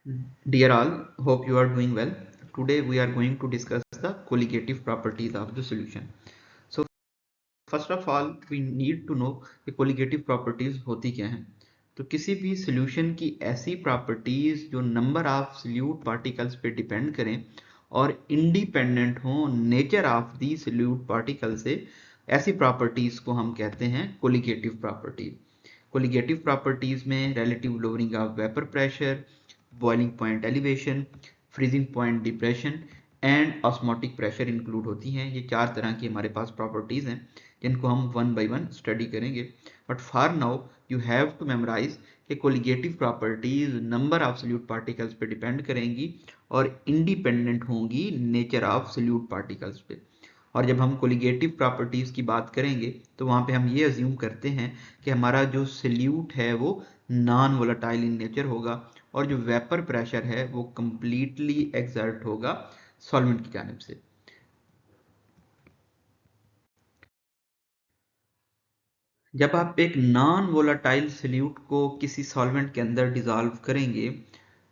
Dear all, hope you are doing well. Today we are going to discuss the colligative properties of the solution. So first of all we need to know कि colligative properties होती क्या हैं. तो किसी भी solution की ऐसी properties जो number of solute particles पे depend करें और independent हो nature of the solute particle से, ऐसी properties को हम कहते हैं colligative properties. Colligative properties में relative lowering of vapor pressure, boiling point elevation, freezing point depression and osmotic pressure include होती हैं. ये चार तरह की हमारे पास प्रॉपर्टीज हैं जिनको हम वन बाय वन स्टडी करेंगे. But for now you have to memorise कि colligative properties number of solute particles पे डिपेंड करेंगी और इंडिपेंडेंट होंगी नेचर ऑफ सॉल्यूट पार्टिकल्स पे. और जब हम कोलिगेटिव प्रॉपर्टीज की बात करेंगे तो वहां पे हम ये अज्यूम करते हैं कि हमारा जो सॉल्यूट है वो नॉन वोलेटाइल इन नेचर होगा और जो वेपर प्रेशर है वो कंप्लीटली एक्सर्ट होगा सॉल्वेंट की जानिब से. जब आप एक नॉन वोलेटाइल सॉल्यूट को किसी सॉल्वेंट के अंदर डिसॉल्व करेंगे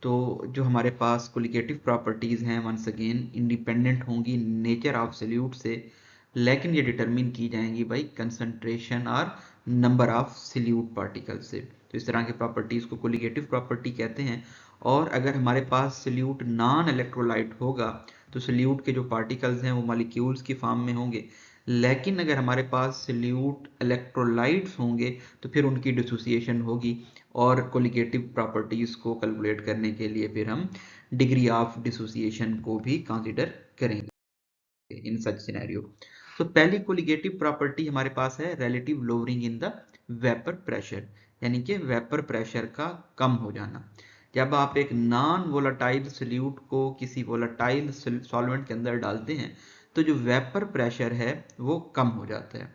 तो जो हमारे पास कोलिगेटिव प्रॉपर्टीज हैं वंस अगेन इंडिपेंडेंट होंगी नेचर ऑफ सॉल्यूट से, लेकिन ये डिटरमिन की जाएंगी बाई कंसंट्रेशन और नंबर ऑफ सॉल्यूट पार्टिकल से. तो इस तरह की प्रॉपर्टीज को कोलिगेटिव प्रॉपर्टी कहते हैं. और अगर हमारे पास सॉल्यूट नॉन इलेक्ट्रोलाइट होगा तो सॉल्यूट के जो पार्टिकल्स हैं वो मॉलिक्यूल्स की फॉर्म में होंगे, लेकिन अगर हमारे पास सॉल्यूट इलेक्ट्रोलाइट्स होंगे तो फिर उनकी डिसोसिएशन होगी और कोलिगेटिव प्रॉपर्टीज को कैलकुलेट करने के लिए फिर हम डिग्री ऑफ डिसोसिएशन को भी कंसीडर करेंगे इन सच सिनेरियो. तो पहली कोलिगेटिव प्रॉपर्टी हमारे पास है relative lowering in the vapour pressure, यानी कि वेपर प्रेशर का कम हो जाना. जब आप एक नॉन वोलेटाइल सॉल्यूट को किसी वोलेटाइल सॉल्वेंट के अंदर डालते हैं तो जो वेपर प्रेशर है वो कम हो जाता है.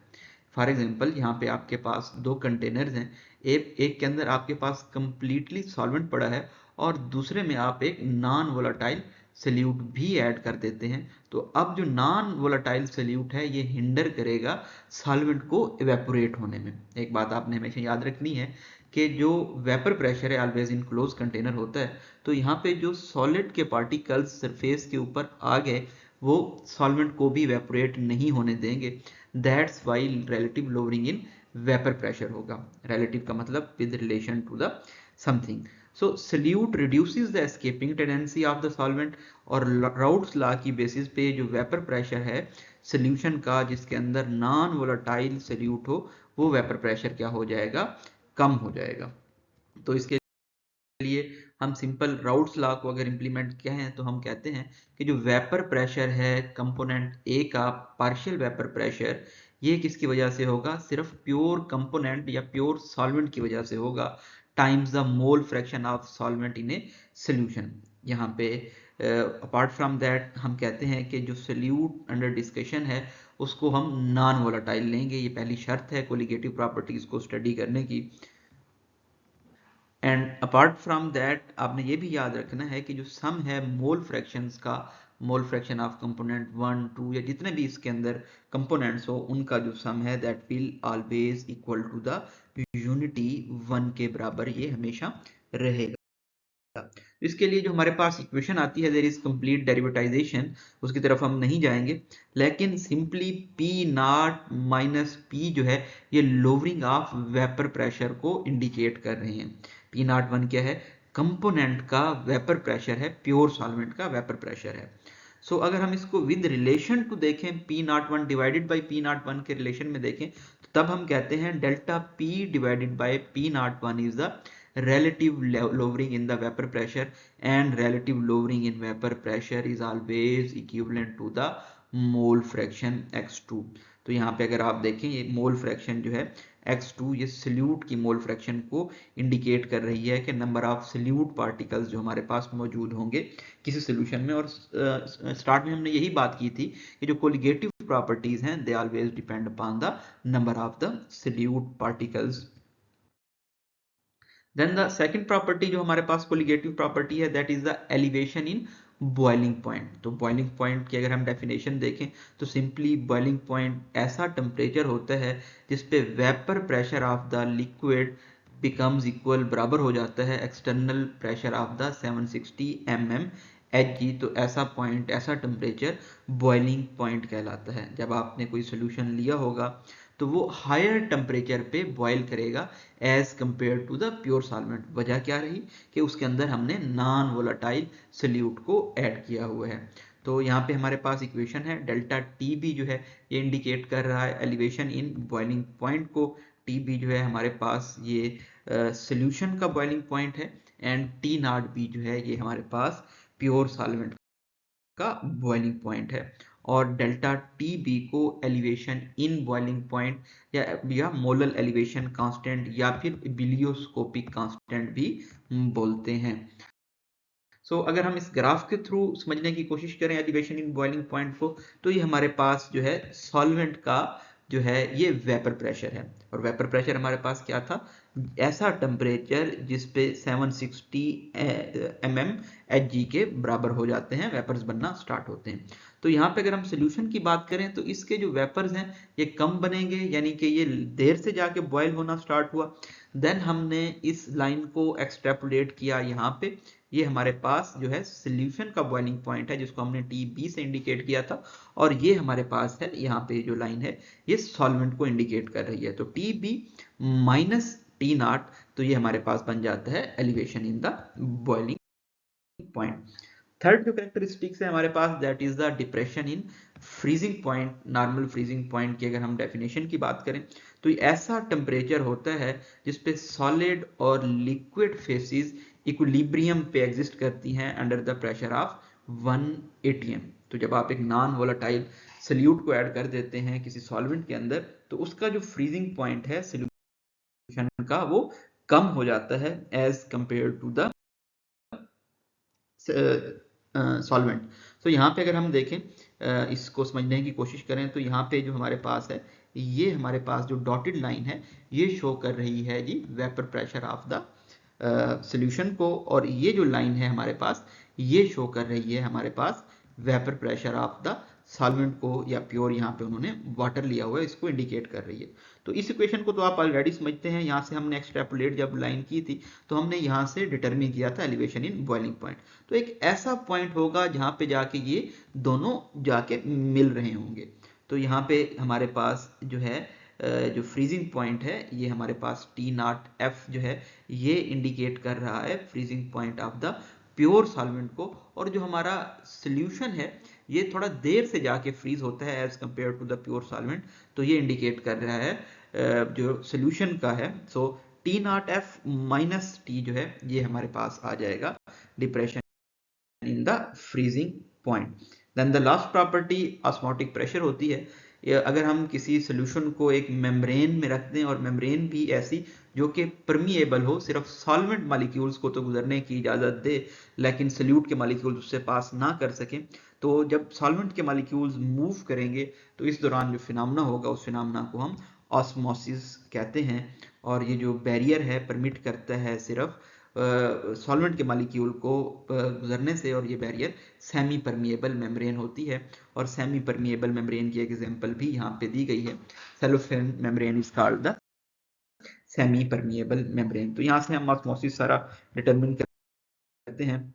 फॉर एग्जांपल यहाँ पे आपके पास दो कंटेनर्स हैं, एक के अंदर आपके पास कंप्लीटली सॉल्वेंट पड़ा है और दूसरे में आप एक नॉन वोलेटाइल सॉल्यूट भी ऐड कर देते हैं. तो अब जो नॉन वोलेटाइल सॉल्यूट है ये हिंडर करेगा सॉल्वेंट को इवेपोरेट होने में. एक बात आपने हमेशा याद रखनी है कि जो वेपर प्रेशर है ऑलवेज इन क्लोज कंटेनर होता है, तो यहाँ पे जो सॉलिड के पार्टिकल्स सरफेस के ऊपर आ गए वो सॉल्वेंट को भी इवेपोरेट नहीं होने देंगे. That's why relative lowering in vapour pressure होगा. रिलेटिव का मतलब with relation to the something. So solute reduces the escaping tendency of the solvent और राउट्स लॉ की बेसिस पे जो वेपर प्रेशर है सॉल्यूशन का जिसके अंदर नॉन वोलेटाइल सॉल्यूट हो वो वेपर प्रेशर क्या हो जाएगा, कम हो जाएगा. तो इसके लिए हम सिंपल राउट्स लॉ को अगर इंप्लीमेंट कहें तो हम कहते हैं कि जो वेपर प्रेशर है कंपोनेंट ए का पार्शियल वेपर प्रेशर ये किसकी वजह से होगा, सिर्फ प्योर कंपोनेंट या प्योर सॉल्वेंट की वजह से होगा times the mole fraction of solvent in a solution. यहाँ पे अपार्ट फ्रॉम दैट हम कहते हैं कि जो सोल्यूट अंडर डिस्कशन है उसको हम नॉन वोलेटाइल लेंगे. ये पहली शर्त है कोलिगेटिव प्रॉपर्टीज को स्टडी करने की. एंड अपार्ट फ्रॉम दैट आपने ये भी याद रखना है कि जो सम है मोल फ्रैक्शंस का, मोल फ्रैक्शन ऑफ कंपोनेंट 1 2 या जितने भी इसके अंदर कंपोनेंट्स हो उनका जो सम है that will always equal to the unity 1 के बराबर ये हमेशा रहेगा. इसके लिए जो हमारे पास इक्वेशन आती है देयर इज कंप्लीट डेरिवेटाइजेशन, उसकी तरफ हम नहीं जाएंगे, लेकिन simply P not minus P जो है ये लोअरिंग ऑफ वेपर प्रेशर को इंडिकेट कर रहे हैं. पी नॉट वन क्या है, कंपोनेंट का वेपर प्रेशर है, प्योर सॉल्वेंट का वेपर प्रेशर है. सो अगर हम इसको विद रिलेशन टू देखें P not one divided by P not one के रिलेशन में देखें तो तब हम कहते हैं delta P divided by P not one is the relative lowering in the vapor pressure, and relative lowering in vapor pressure is always equivalent to the mole fraction x2. तो यहाँ पे अगर आप देखें ये मोल फ्रैक्शन जो है x2 ये सल्यूट की मोल फ्रैक्शन को इंडिकेट कर रही है कि नंबर ऑफ सल्यूट पार्टिकल्स जो हमारे पास मौजूद होंगे किसी सोल्यूशन में. और स्टार्ट में हमने यही बात की थी कि जो कोलिगेटिव प्रॉपर्टीज हैं they always depend upon the number of the solute particles. Then the second property जो हमारे पास कोलिगेटिव प्रॉपर्टी है that is the elevation in boiling point. तो बॉइलिंग पॉइंट की अगर हम डेफिनेशन देखें तो सिंपली बॉइलिंग पॉइंट ऐसा टेम्परेचर होता है जिसपे vapour pressure of the liquid becomes equal, बराबर हो जाता है external pressure of the 760 mm Hg। तो ऐसा पॉइंट, ऐसा टेम्परेचर बॉइलिंग पॉइंट कहलाता है। जब आपने कोई सोल्यूशन लिया होगा तो वो हायर टेम्परेचर पे बॉयल करेगा as compare to the pure solvent. वजह क्या रही कि उसके अंदर हमने नॉन वोलेटाइल सोल्यूट को ऐड किया हुआ है। तो यहाँ पे हमारे पास इक्वेशन है डेल्टा टी बी जो है ये इंडिकेट कर रहा है एलिवेशन इन बॉइलिंग पॉइंट को। टी बी जो है हमारे पास ये सोल्यूशन का बॉइलिंग पॉइंट है, एंड टी नॉट बी जो है ये हमारे पास प्योर सॉल्वेंट का बॉइलिंग पॉइंट है। और डेल्टा टी बी को एलिवेशन इन बॉइलिंग पॉइंट या मोलल एलिवेशन कांस्टेंट या फिर बिलियोस्कोपिक कांस्टेंट भी बोलते हैं। अगर हम इस ग्राफ के थ्रू समझने की कोशिश करें एलिवेशन इन बॉइलिंग पॉइंट को, तो ये हमारे पास जो है सॉल्वेंट का जो है ये वेपर प्रेशर है। और वेपर प्रेशर हमारे पास क्या था, ऐसा टेम्परेचर जिस पे 760 mm Hg के बराबर हो जाते हैं, वेपर्स बनना स्टार्ट होते हैं। तो यहाँ पे अगर हम सोल्यूशन की बात करें तो इसके जो वेपर्स हैं ये कम बनेंगे, यानी कि ये देर से जाके बॉयल होना स्टार्ट हुआ। देन हमने इस लाइन को एक्सट्रैपोलेट किया यहाँ पे, ये हमारे पास जो है सोल्यूशन का बॉइलिंग पॉइंट है जिसको हमने टी बी से इंडिकेट किया था, और ये हमारे पास है यहाँ पे जो लाइन है ये सॉल्वेंट को इंडिकेट कर रही है। तो T B minus T naught, तो ये हमारे पास बन जाता है elevation in the boiling point. Third जो कैरेक्टरिस्टिक्स है हमारे पास that is the depression in freezing point. Normal freezing point की अगर हम डेफिनेशन की बात करें तो ऐसा टेम्परेचर होता है जिसपे सॉलिड और लिक्विड फेसेस इक्विलिब्रियम पे एग्जिस्ट करती हैं under the pressure of 1 atm। तो जब आप एक नॉन वोलेटाइल सोल्यूट को ऐड कर देते हैं किसी सॉल्वेंट के अंदर, तो उसका जो फ्रीजिंग पॉइंट है सोल्यूशन का वो कम हो जाता है as compare to the solvent. तो यहाँ पे अगर हम देखें इसको समझने की कोशिश करें तो यहाँ पे जो हमारे पास है ये हमारे पास जो डॉटेड लाइन है ये शो कर रही है जी vapour pressure of the solution को, और ये जो लाइन है हमारे पास ये शो कर रही है हमारे पास vapour pressure of the solvent को, या प्योर यहाँ पे उन्होंने वाटर लिया हुआ है इसको इंडिकेट कर रही है। तो इस इक्वेशन को तो आप ऑलरेडी समझते हैं, यहाँ से हमने एक्सट्रैपोलेट जब लाइन की थी तो हमने यहाँ से डिटरमिन किया था एलिवेशन इन बॉइलिंग पॉइंट। तो एक ऐसा पॉइंट होगा जहाँ पे जाके ये दोनों जाके मिल रहे होंगे। तो यहाँ पे हमारे पास जो है जो फ्रीजिंग पॉइंट है ये हमारे पास टी नॉट एफ जो है ये इंडिकेट कर रहा है freezing point of the pure solvent को, और जो हमारा सोल्यूशन है ये थोड़ा देर से जाके फ्रीज होता है as compare to the pure solvent, तो ये इंडिकेट कर रहा है जो सोल्यूशन का है। So T naught F minus T जो है ये हमारे पास आ जाएगा depression in the freezing point. Then the last property osmotic pressure होती है। अगर हम किसी सोल्यूशन को एक मेम्ब्रेन में रख दें, और मेम्ब्रेन भी ऐसी जो कि परमिएबल हो, सिर्फ सॉल्वेंट मॉलिक्यूल्स को तो गुजरने की इजाजत दे लेकिन सोल्यूट के मॉलिक्यूल्स उससे पास ना कर सकें, तो जब सॉल्वेंट के मॉलिक्यूल्स मूव करेंगे तो इस दौरान जो फिनोमेना होगा उस फिनोमेना को हम ऑस्मोसिस कहते हैं। और ये जो बैरियर है परमिट करता है सिर्फ सॉल्वेंट के मॉलिक्यूल को गुजरने से, और ये बैरियर सेमी परमिएबल मेम्ब्रेन होती है। और सेमी परमिएबल मेम्ब्रेन की एक एग्जांपल भी यहाँ पे दी गई है, cellophane membrane is called the semi permeable membrane. तो यहाँ से हम ऑस्मोसिस सारा डिटरमिन करते हैं।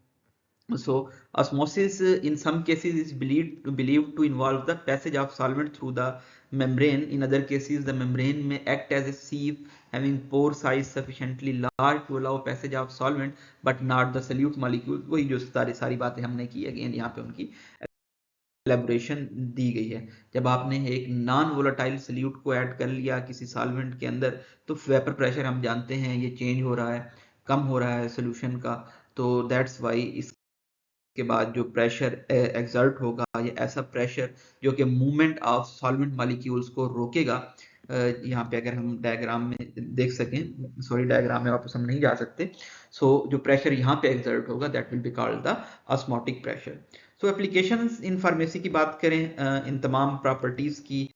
So osmosis in some cases is believed to involve the passage of solvent through the membrane. In other cases, the membrane may act as a sieve having pore size sufficiently large to allow passage of solvent, but not the solute molecules. वही जो सारी बातें हमने की, again यहाँ पे उनकी elaboration दी गई है। जब आपने एक नॉन वोलेटाइल सोल्यूट को ऐड कर लिया किसी सॉल्वेंट के अंदर, तो वेपर प्रेशर हम जानते हैं ये चेंज हो रहा है, कम हो रहा है सोल्यूशन का। तो दैट्स वाई इस के बाद जो प्रेशर एक्सर्ट होगा ये ऐसा प्रेशर जो कि मूवमेंट ऑफ सॉल्वेंट मॉलिक्यूल्स को रोकेगा। यहाँ पे अगर हम डायग्राम में देख सकें, सॉरी डायग्राम में वापस हम नहीं जा सकते। सो जो प्रेशर यहाँ पे एक्सर्ट होगा that will be called the osmotic pressure. So applications in pharmacy की बात करें इन तमाम प्रॉपर्टीज की,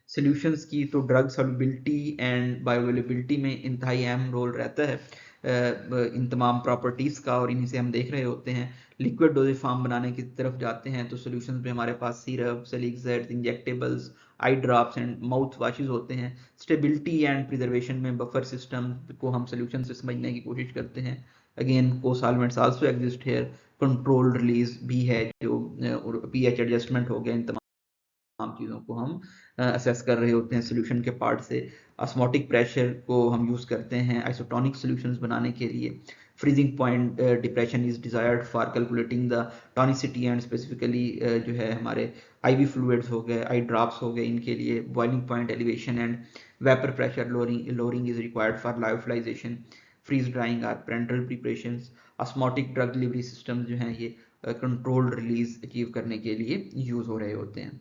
सॉल्यूशंस की, तो ड्रग सॉल्युबिलिटी एंड बायोअवेलेबिलिटी में इंतहाई अहम रोल रहता है। इन तमाम प्रॉपर्टीज़ का, और इन्हीं से हम देख रहे होते हैं। लिक्विड डोजेज फॉर्म बनाने की तरफ जाते हैं तो सॉल्यूशंस में हमारे पास syrups, elixirs, injectables, eye drops and mouth washes होते हैं। स्टेबिलिटी एंड प्रिजर्वेशन में बफर सिस्टम को हम सॉल्यूशन से समझने की कोशिश करते हैं। अगेन को solvents also exist here. Control release भी है, जो पीएच एडजस्टमेंट हो गया, इन तमाम चीज़ों को हम असेस कर रहे होते हैं सॉल्यूशन के पार्ट से। ऑस्मोटिक प्रेशर को हम यूज़ करते हैं आइसोटोनिक सॉल्यूशंस बनाने के लिए। Freezing point depression is desired for calculating the tonicity and specifically जो है हमारे आईवी फ्लूइड्स हो गए, आई ड्रॉप्स हो गए, इनके लिए boiling point elevation and vapour pressure lowering is required for lyophilisation. Freeze drying are parenteral preparations. Osmotic drug delivery system जो हैं ये कंट्रोल्ड रिलीज अचीव करने के लिए यूज़ हो रहे होते हैं।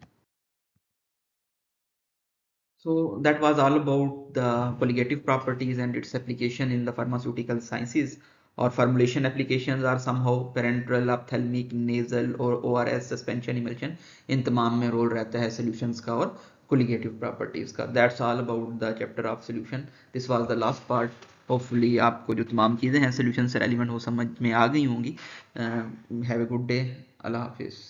So that was all about the colligative properties and its application in the pharmaceutical sciences. Or formulation applications are somehow parenteral, ophthalmic, nasal और ORS suspension emulsion, इन तमाम में रोल रहता है solutions का और colligative properties का. That's all about the chapter of solution. This was the last part. Hopefully आपको जो तमाम चीज़ें हैं solution से relevant हो समझ में आ गई होंगी. Have a good day. अल्लाह हाफिज़.